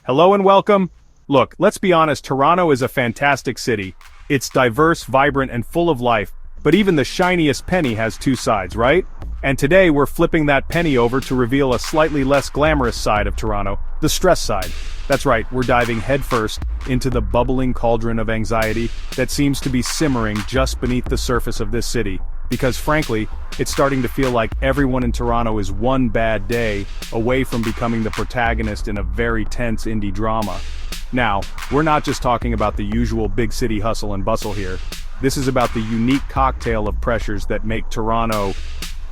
Hello and welcome. Look, let's be honest, Toronto is a fantastic city. It's diverse, vibrant, and full of life, but even the shiniest penny has two sides, right? And today we're flipping that penny over to reveal a slightly less glamorous side of Toronto, the stress side. That's right, we're diving headfirst into the bubbling cauldron of anxiety that seems to be simmering just beneath the surface of this city. Because frankly, it's starting to feel like everyone in Toronto is one bad day away from becoming the protagonist in a very tense indie drama. Now, we're not just talking about the usual big city hustle and bustle here. This is about the unique cocktail of pressures that make Toronto,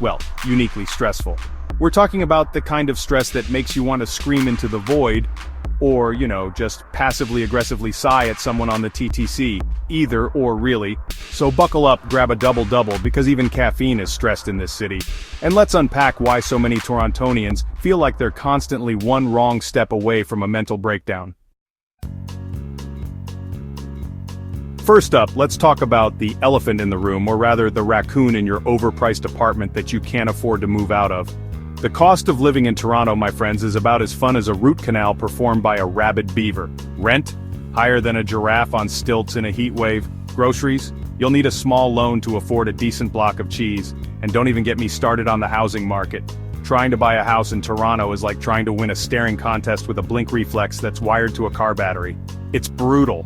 well, uniquely stressful. We're talking about the kind of stress that makes you want to scream into the void, or, just passively aggressively sigh at someone on the TTC. Either or really. So buckle up, grab a double-double, because even caffeine is stressed in this city. And let's unpack why so many Torontonians feel like they're constantly one wrong step away from a mental breakdown. First up, let's talk about the elephant in the room, or rather the raccoon in your overpriced apartment that you can't afford to move out of. The cost of living in Toronto, my friends, is about as fun as a root canal performed by a rabid beaver. Rent? Higher than a giraffe on stilts in a heat wave. Groceries? You'll need a small loan to afford a decent block of cheese. And don't even get me started on the housing market. Trying to buy a house in Toronto is like trying to win a staring contest with a blink reflex that's wired to a car battery. It's brutal.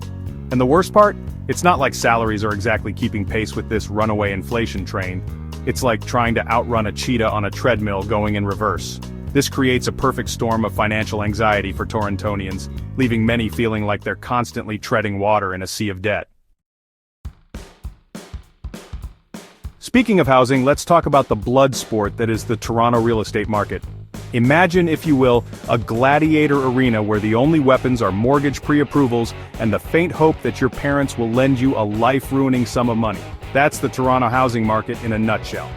And the worst part? It's not like salaries are exactly keeping pace with this runaway inflation train. It's like trying to outrun a cheetah on a treadmill going in reverse. This creates a perfect storm of financial anxiety for Torontonians, leaving many feeling like they're constantly treading water in a sea of debt. Speaking of housing, let's talk about the blood sport that is the Toronto real estate market. Imagine, if you will, a gladiator arena where the only weapons are mortgage pre-approvals and the faint hope that your parents will lend you a life-ruining sum of money. That's the Toronto housing market in a nutshell.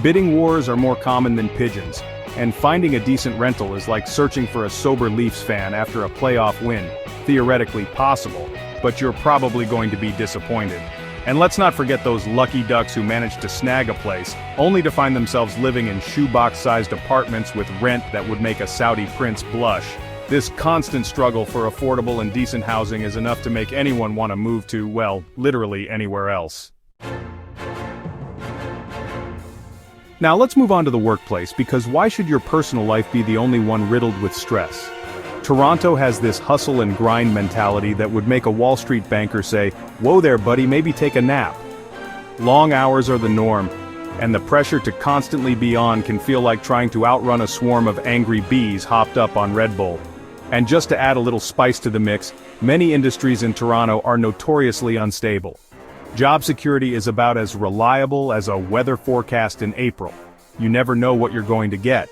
Bidding wars are more common than pigeons, and finding a decent rental is like searching for a sober Leafs fan after a playoff win. Theoretically possible, but you're probably going to be disappointed. And let's not forget those lucky ducks who managed to snag a place, only to find themselves living in shoebox-sized apartments with rent that would make a Saudi prince blush. This constant struggle for affordable and decent housing is enough to make anyone want to move to, well, literally anywhere else. Now let's move on to the workplace, because why should your personal life be the only one riddled with stress? Toronto has this hustle and grind mentality that would make a Wall Street banker say, "Whoa there buddy, maybe take a nap." Long hours are the norm, and the pressure to constantly be on can feel like trying to outrun a swarm of angry bees hopped up on Red Bull. And just to add a little spice to the mix, many industries in Toronto are notoriously unstable. Job security is about as reliable as a weather forecast in April. You never know what you're going to get.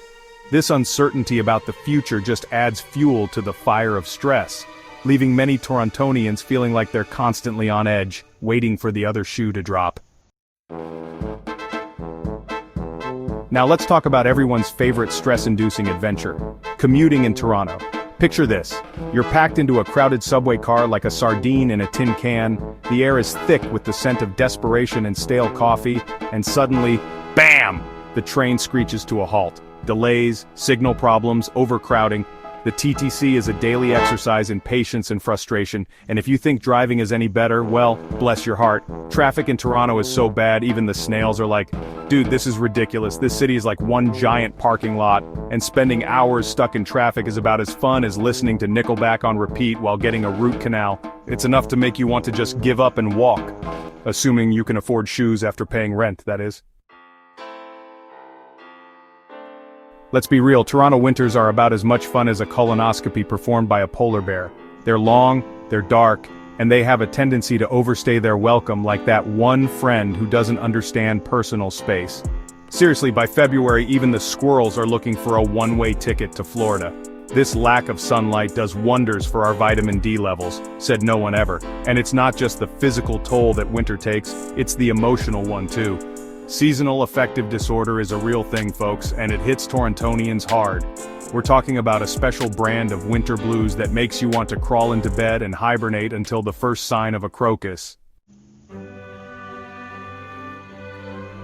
This uncertainty about the future just adds fuel to the fire of stress, leaving many Torontonians feeling like they're constantly on edge, waiting for the other shoe to drop. Now let's talk about everyone's favorite stress-inducing adventure: commuting in Toronto. Picture this. You're packed into a crowded subway car like a sardine in a tin can, the air is thick with the scent of desperation and stale coffee, and suddenly, BAM! The train screeches to a halt. Delays, signal problems, overcrowding. The TTC is a daily exercise in patience and frustration, and if you think driving is any better, well, bless your heart. Traffic in Toronto is so bad, even the snails are like, "Dude, this is ridiculous. This city is like one giant parking lot, and spending hours stuck in traffic is about as fun as listening to Nickelback on repeat while getting a root canal. It's enough to make you want to just give up and walk. Assuming you can afford shoes after paying rent, that is." Let's be real, Toronto winters are about as much fun as a colonoscopy performed by a polar bear. They're long, they're dark, and they have a tendency to overstay their welcome like that one friend who doesn't understand personal space. Seriously, by February, even the squirrels are looking for a one-way ticket to Florida. This lack of sunlight does wonders for our vitamin D levels, said no one ever. And it's not just the physical toll that winter takes, it's the emotional one too. Seasonal affective disorder is a real thing, folks, and it hits Torontonians hard. We're talking about a special brand of winter blues that makes you want to crawl into bed and hibernate until the first sign of a crocus.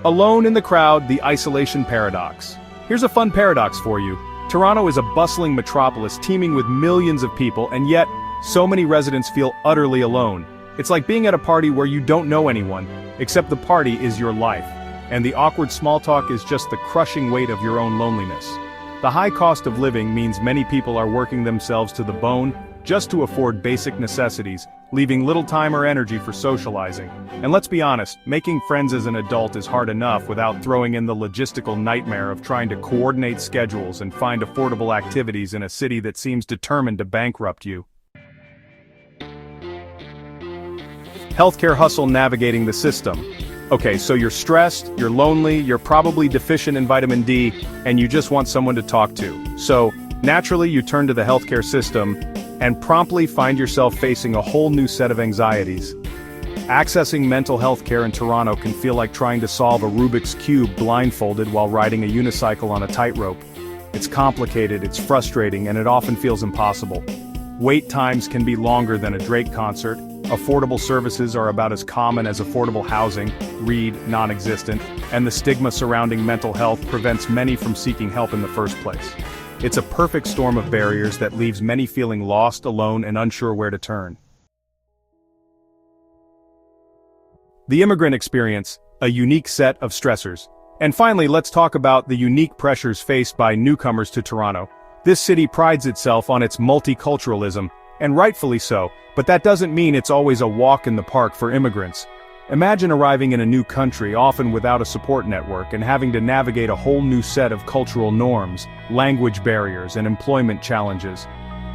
Alone in the crowd, the isolation paradox. Here's a fun paradox for you. Toronto is a bustling metropolis teeming with millions of people, and yet, so many residents feel utterly alone. It's like being at a party where you don't know anyone, except the party is your life, and the awkward small talk is just the crushing weight of your own loneliness. The high cost of living means many people are working themselves to the bone just to afford basic necessities, leaving little time or energy for socializing. And let's be honest, making friends as an adult is hard enough without throwing in the logistical nightmare of trying to coordinate schedules and find affordable activities in a city that seems determined to bankrupt you. Healthcare hustle navigating the system. Okay, so you're stressed, you're lonely, you're probably deficient in vitamin D, and you just want someone to talk to. So, naturally you turn to the healthcare system, and promptly find yourself facing a whole new set of anxieties. Accessing mental health care in Toronto can feel like trying to solve a Rubik's Cube blindfolded while riding a unicycle on a tightrope. It's complicated, it's frustrating, and it often feels impossible. Wait times can be longer than a Drake concert. Affordable services are about as common as affordable housing, read non-existent, and the stigma surrounding mental health prevents many from seeking help in the first place. It's a perfect storm of barriers that leaves many feeling lost, alone, and unsure where to turn. The immigrant experience, a unique set of stressors. And finally, let's talk about the unique pressures faced by newcomers to Toronto. This city prides itself on its multiculturalism, and rightfully so, but that doesn't mean it's always a walk in the park for immigrants. Imagine arriving in a new country, often without a support network, and having to navigate a whole new set of cultural norms, language barriers, and employment challenges.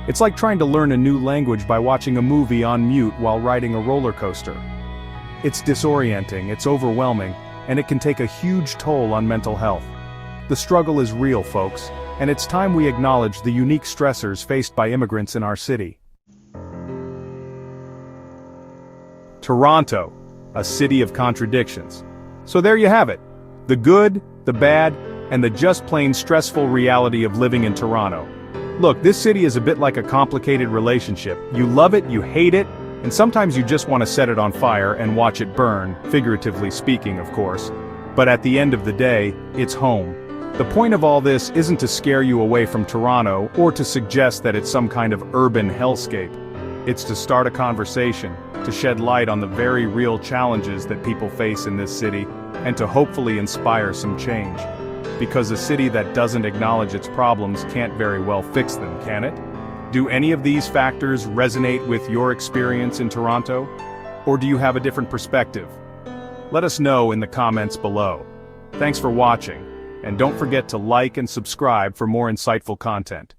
It's like trying to learn a new language by watching a movie on mute while riding a roller coaster. It's disorienting, it's overwhelming, and it can take a huge toll on mental health. The struggle is real, folks, and it's time we acknowledge the unique stressors faced by immigrants in our city. Toronto, a city of contradictions. So there you have it. The good, the bad, and the just plain stressful reality of living in Toronto. Look, this city is a bit like a complicated relationship. You love it, you hate it, and sometimes you just want to set it on fire and watch it burn, figuratively speaking, of course. But at the end of the day, it's home. The point of all this isn't to scare you away from Toronto or to suggest that it's some kind of urban hellscape. It's to start a conversation, to shed light on the very real challenges that people face in this city, and to hopefully inspire some change. Because a city that doesn't acknowledge its problems can't very well fix them, can it? Do any of these factors resonate with your experience in Toronto? Or do you have a different perspective? Let us know in the comments below. Thanks for watching, and don't forget to like and subscribe for more insightful content.